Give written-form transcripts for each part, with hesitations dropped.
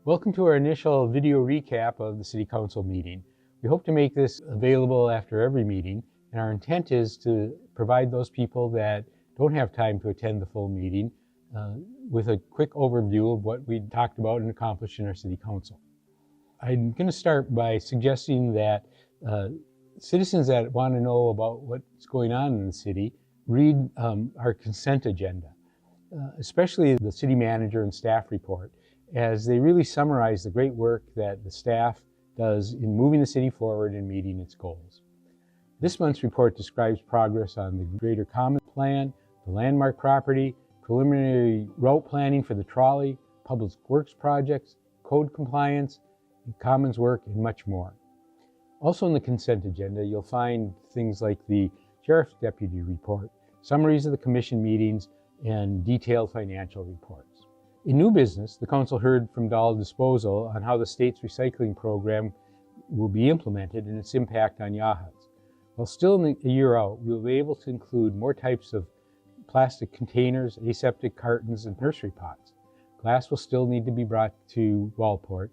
Welcome to our initial video recap of the City Council meeting. We hope to make this available after every meeting, and our intent is to provide those people that don't have time to attend the full meeting with a quick overview of what we talked about and accomplished in our City Council. I'm going to start by suggesting that citizens that want to know about what's going on in the city read our consent agenda, especially the city manager and staff report, as they really summarize the great work that the staff does in moving the city forward and meeting its goals. This month's report describes progress on the Greater Common Plan, the landmark property, preliminary route planning for the trolley, public works projects, code compliance, commons work, and much more. Also in the consent agenda, you'll find things like the Sheriff's Deputy Report, summaries of the commission meetings, and detailed financial reports. In new business, the Council heard from Dahl Disposal on how the state's recycling program will be implemented and its impact on Yachats. While still a year out, we will be able to include more types of plastic containers, aseptic cartons, and nursery pots. Glass will still need to be brought to Waldport,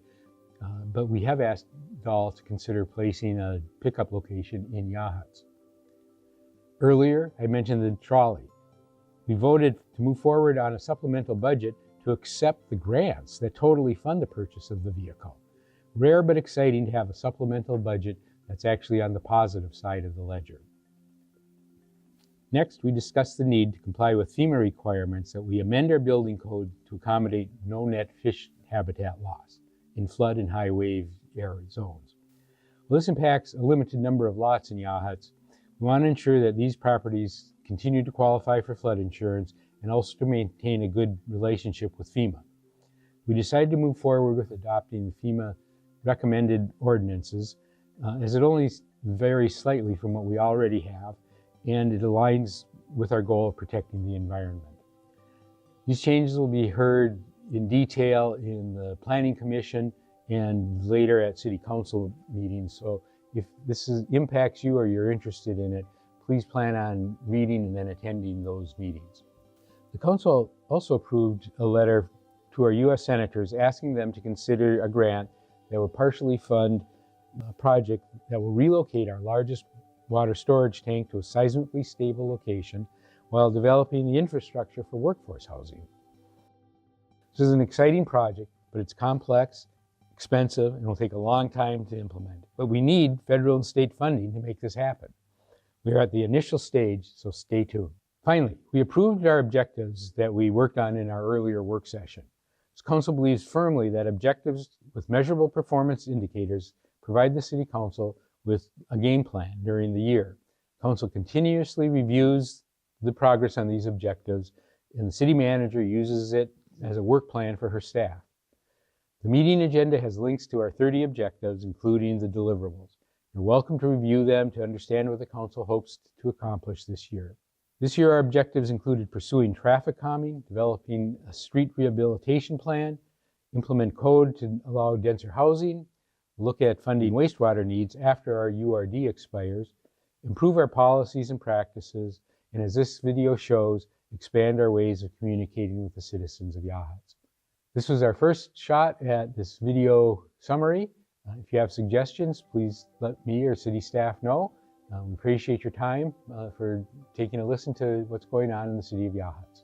but we have asked Dahl to consider placing a pickup location in Yachats. Earlier, I mentioned the trolley. We voted to move forward on a supplemental budget to accept the grants that totally fund the purchase of the vehicle. Rare but exciting to have a supplemental budget that's actually on the positive side of the ledger. Next, we discussed the need to comply with FEMA requirements that we amend our building code to accommodate no net fish habitat loss in flood and high wave area zones. Well, this impacts a limited number of lots in Yachats. We want to ensure that these properties continue to qualify for flood insurance and also to maintain a good relationship with FEMA. We decided to move forward with adopting the FEMA recommended ordinances as it only varies slightly from what we already have, and it aligns with our goal of protecting the environment. These changes will be heard in detail in the Planning Commission and later at City Council meetings. So if this impacts you or you're interested in it, please plan on reading and then attending those meetings. The Council also approved a letter to our U.S. Senators asking them to consider a grant that will partially fund a project that will relocate our largest water storage tank to a seismically stable location while developing the infrastructure for workforce housing. This is an exciting project, but it's complex, expensive, and will take a long time to implement. But we need federal and state funding to make this happen. We are at the initial stage, so stay tuned. Finally, we approved our objectives that we worked on in our earlier work session. This Council believes firmly that objectives with measurable performance indicators provide the City Council with a game plan during the year. Council continuously reviews the progress on these objectives, and the City Manager uses it as a work plan for her staff. The meeting agenda has links to our 30 objectives, including the deliverables. You're welcome to review them to understand what the Council hopes to accomplish this year. This year, our objectives included pursuing traffic calming, developing a street rehabilitation plan, implement code to allow denser housing, look at funding wastewater needs after our URD expires, improve our policies and practices, and as this video shows, expand our ways of communicating with the citizens of Yachats. This was our first shot at this video summary. If you have suggestions, please let me or city staff know. Appreciate your time for taking a listen to what's going on in the city of Yachats.